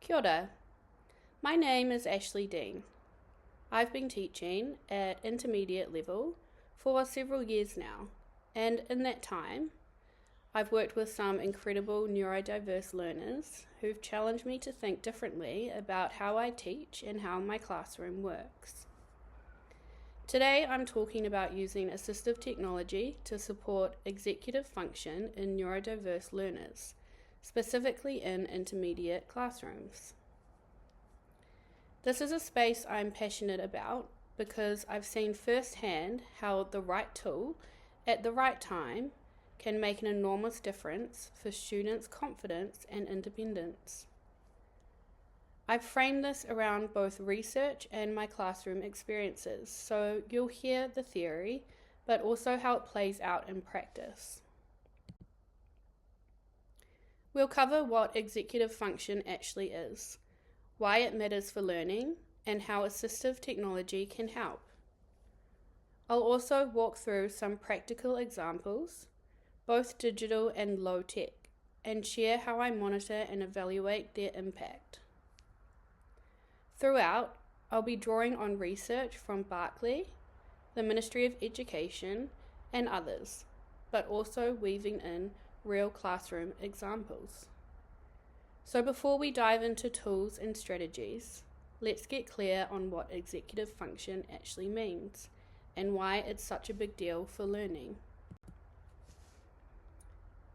Kia ora. My name is Ashley Dean. I've been teaching at intermediate level for several years now, and in that time, I've worked with some incredible neurodiverse learners who've challenged me to think differently about how I teach and how my classroom works. Today, I'm talking about using assistive technology to support executive function in neurodiverse learners, specifically in intermediate classrooms. This is a space I'm passionate about because I've seen firsthand how the right tool at the right time can make an enormous difference for students' confidence and independence. I've framed this around both research and my classroom experiences, so you'll hear the theory, but also how it plays out in practice. We'll cover what executive function actually is, why it matters for learning, and how assistive technology can help. I'll also walk through some practical examples, both digital and low-tech, and share how I monitor and evaluate their impact. Throughout, I'll be drawing on research from Berkeley, the Ministry of Education, and others, but also weaving in real classroom examples. So before we dive into tools and strategies, let's get clear on what executive function actually means and why it's such a big deal for learning.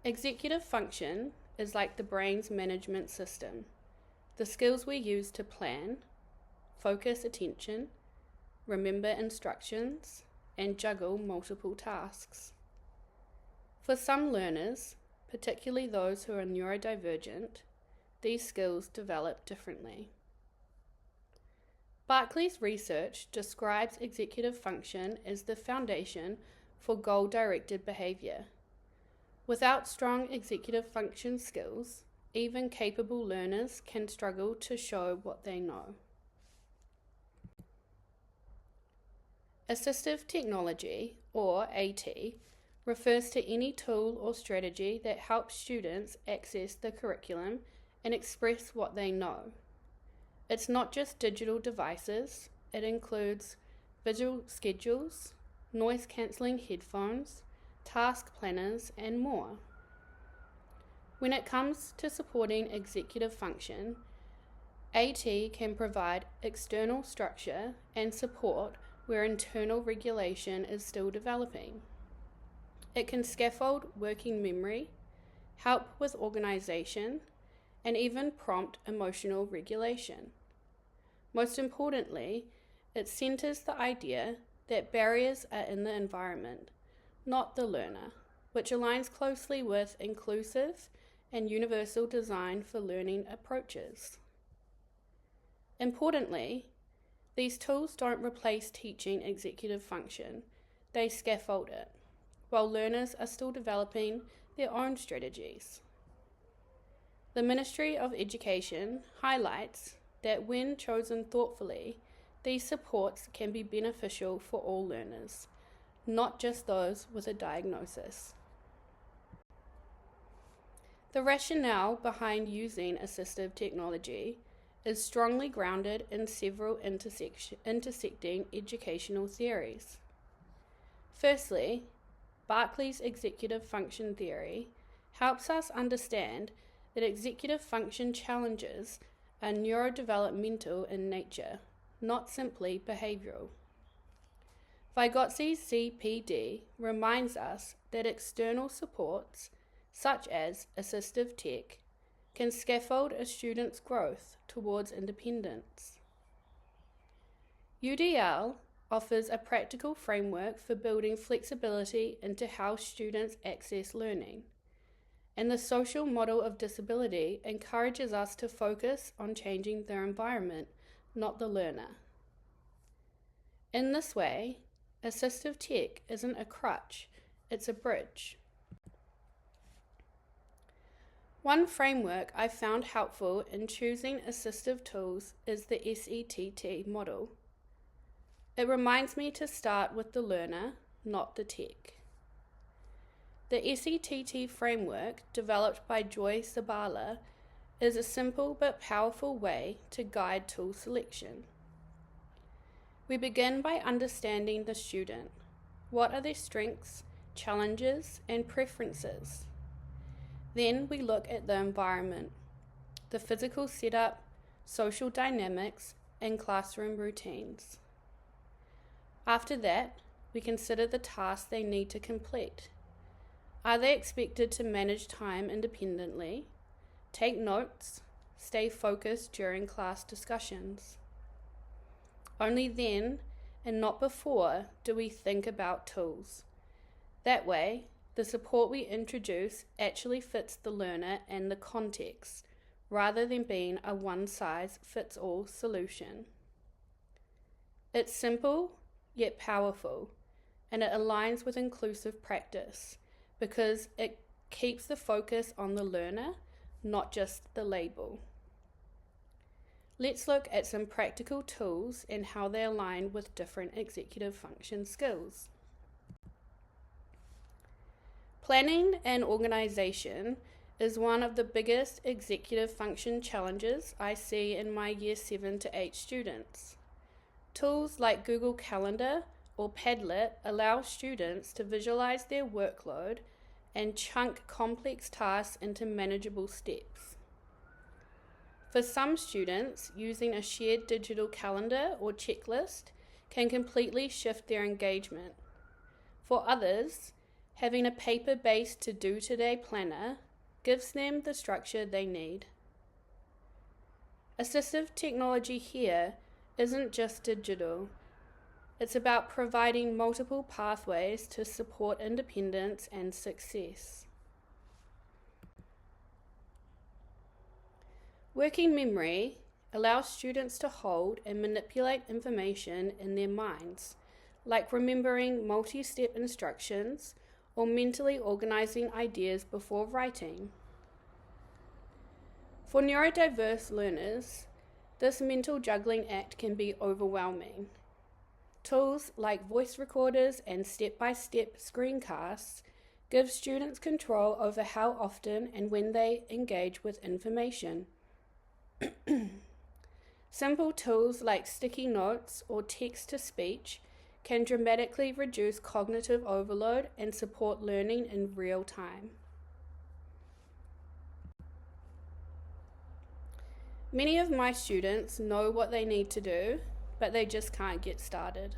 Executive function is like the brain's management system, the skills we use to plan, focus attention, remember instructions, and juggle multiple tasks. For some learners, particularly those who are neurodivergent, these skills develop differently. Berkeley's research describes executive function as the foundation for goal-directed behavior. Without strong executive function skills, even capable learners can struggle to show what they know. Assistive technology, or AT, refers to any tool or strategy that helps students access the curriculum and express what they know. It's not just digital devices, it includes visual schedules, noise-cancelling headphones, task planners, and more. When it comes to supporting executive function, AT can provide external structure and support where internal regulation is still developing. It can scaffold working memory, help with organization, and even prompt emotional regulation. Most importantly, it centers the idea that barriers are in the environment, not the learner, which aligns closely with inclusive and universal design for learning approaches. Importantly, these tools don't replace teaching executive function, they scaffold it, while learners are still developing their own strategies. The Ministry of Education highlights that when chosen thoughtfully, these supports can be beneficial for all learners, not just those with a diagnosis. The rationale behind using assistive technology is strongly grounded in several intersecting educational theories. Firstly, Berkeley's executive function theory helps us understand that executive function challenges are neurodevelopmental in nature, not simply behavioral. Vygotsky's CPD reminds us that external supports, such as assistive tech, can scaffold a student's growth towards independence. UDL offers a practical framework for building flexibility into how students access learning, and the social model of disability encourages us to focus on changing their environment, not the learner. In this way, assistive tech isn't a crutch, it's a bridge. One framework I found helpful in choosing assistive tools is the SETT model. It reminds me to start with the learner, not the tech. The SETT framework, developed by Joy Sabala, is a simple but powerful way to guide tool selection. We begin by understanding the student. What are their strengths, challenges, and preferences? Then we look at the environment, the physical setup, social dynamics, and classroom routines. After that, we consider the tasks they need to complete. Are they expected to manage time independently, take notes, stay focused during class discussions? Only then, and not before, do we think about tools. That way, the support we introduce actually fits the learner and the context, rather than being a one-size-fits-all solution. It's simple, yet powerful, and it aligns with inclusive practice because it keeps the focus on the learner, not just the label. Let's look at some practical tools and how they align with different executive function skills. Planning and organization is one of the biggest executive function challenges I see in my Year 7 to 8 students. Tools like Google Calendar or Padlet allow students to visualize their workload and chunk complex tasks into manageable steps. For some students, using a shared digital calendar or checklist can completely shift their engagement. For others, having a paper-based to-do today planner gives them the structure they need. Assistive technology here isn't just digital. It's about providing multiple pathways to support independence and success. Working memory allows students to hold and manipulate information in their minds, like remembering multi-step instructions or mentally organizing ideas before writing. For neurodiverse learners, this mental juggling act can be overwhelming. Tools like voice recorders and step-by-step screencasts give students control over how often and when they engage with information. Simple tools like sticky notes or text-to-speech can dramatically reduce cognitive overload and support learning in real time. Many of my students know what they need to do, but they just can't get started.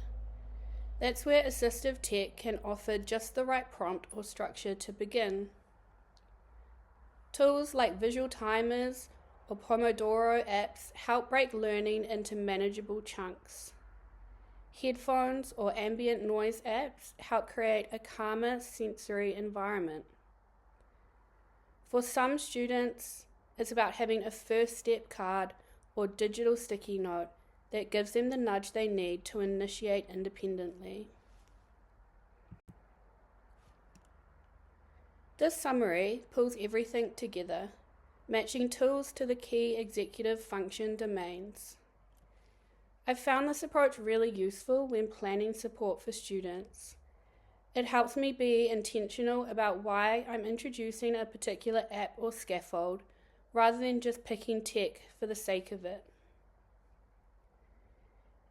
That's where assistive tech can offer just the right prompt or structure to begin. Tools like visual timers or Pomodoro apps help break learning into manageable chunks. Headphones or ambient noise apps help create a calmer sensory environment. For some students, it's about having a first step card or digital sticky note that gives them the nudge they need to initiate independently. This summary pulls everything together, matching tools to the key executive function domains. I've found this approach really useful when planning support for students. It helps me be intentional about why I'm introducing a particular app or scaffold, rather than just picking tech for the sake of it.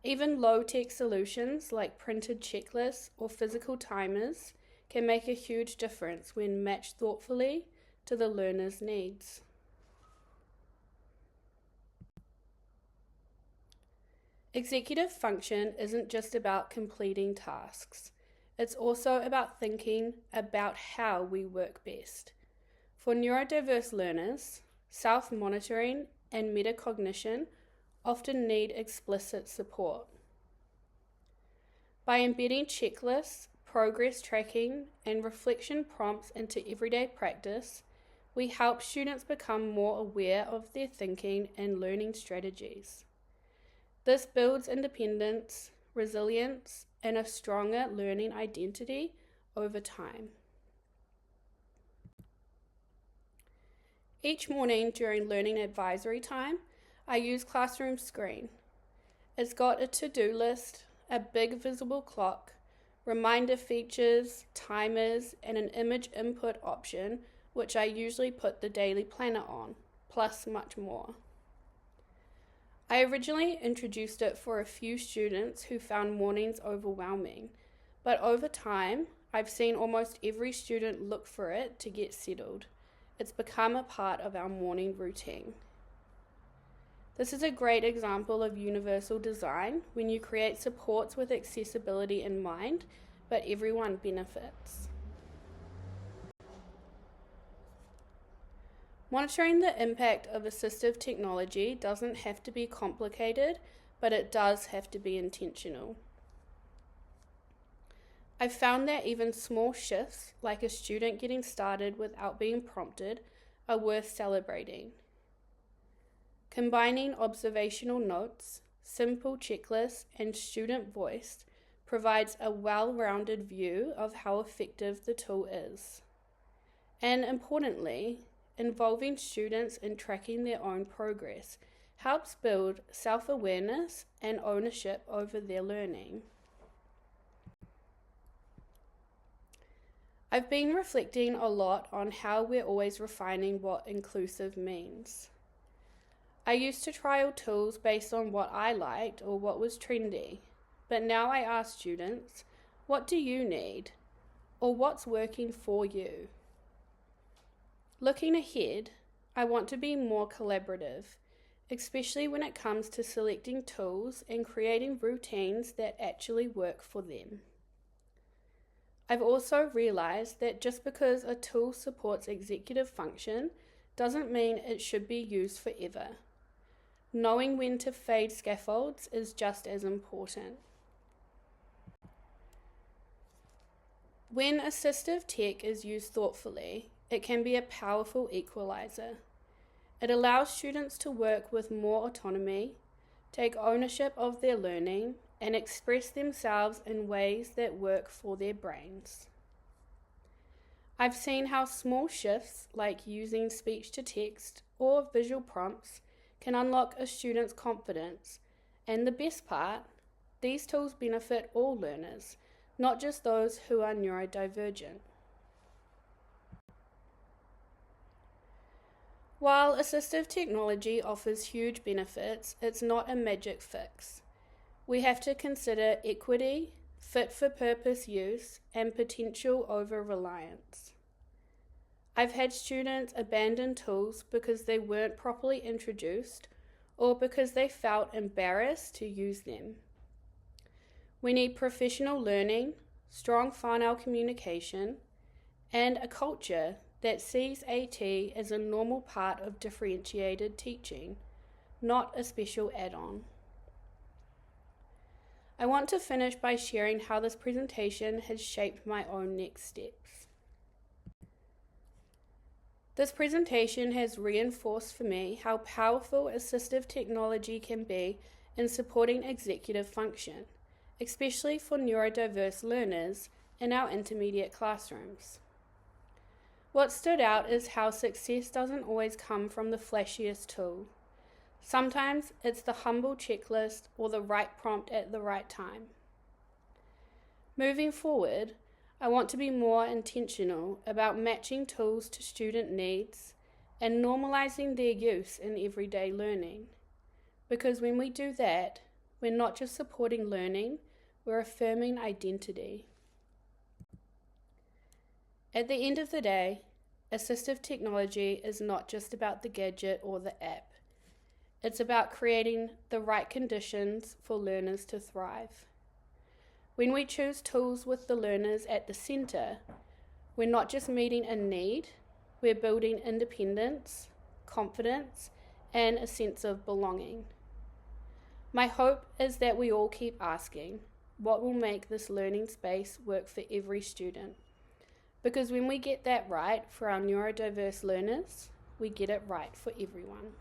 Even low-tech solutions like printed checklists or physical timers can make a huge difference when matched thoughtfully to the learner's needs. Executive function isn't just about completing tasks. It's also about thinking about how we work best. For neurodiverse learners, self-monitoring and metacognition often need explicit support. By embedding checklists, progress tracking, and reflection prompts into everyday practice, we help students become more aware of their thinking and learning strategies. This builds independence, resilience, and a stronger learning identity over time. Each morning during learning advisory time, I use Classroom Screen. It's got a to-do list, a big visible clock, reminder features, timers, and an image input option, which I usually put the daily planner on, plus much more. I originally introduced it for a few students who found mornings overwhelming, but over time, I've seen almost every student look for it to get settled. It's become a part of our morning routine. This is a great example of universal design when you create supports with accessibility in mind, but everyone benefits. Monitoring the impact of assistive technology doesn't have to be complicated, but it does have to be intentional. I've found that even small shifts, like a student getting started without being prompted, are worth celebrating. Combining observational notes, simple checklists, and student voice provides a well-rounded view of how effective the tool is. And importantly, involving students in tracking their own progress helps build self-awareness and ownership over their learning. I've been reflecting a lot on how we're always refining what inclusive means. I used to trial tools based on what I liked or what was trendy, but now I ask students, what do you need? Or what's working for you? Looking ahead, I want to be more collaborative, especially when it comes to selecting tools and creating routines that actually work for them. I've also realized that just because a tool supports executive function doesn't mean it should be used forever. Knowing when to fade scaffolds is just as important. When assistive tech is used thoughtfully, it can be a powerful equalizer. It allows students to work with more autonomy, take ownership of their learning, and express themselves in ways that work for their brains. I've seen how small shifts, like using speech to text or visual prompts, can unlock a student's confidence. And the best part, these tools benefit all learners, not just those who are neurodivergent. While assistive technology offers huge benefits, it's not a magic fix. We have to consider equity, fit-for-purpose use, and potential over-reliance. I've had students abandon tools because they weren't properly introduced or because they felt embarrassed to use them. We need professional learning, strong whānau communication, and a culture that sees AT as a normal part of differentiated teaching, not a special add-on. I want to finish by sharing how this presentation has shaped my own next steps. This presentation has reinforced for me how powerful assistive technology can be in supporting executive function, especially for neurodiverse learners in our intermediate classrooms. What stood out is how success doesn't always come from the flashiest tool. Sometimes it's the humble checklist or the right prompt at the right time. Moving forward, I want to be more intentional about matching tools to student needs and normalizing their use in everyday learning. Because when we do that, we're not just supporting learning, we're affirming identity. At the end of the day, assistive technology is not just about the gadget or the app. It's about creating the right conditions for learners to thrive. When we choose tools with the learners at the center, we're not just meeting a need, we're building independence, confidence, and a sense of belonging. My hope is that we all keep asking, what will make this learning space work for every student? Because when we get that right for our neurodiverse learners, we get it right for everyone.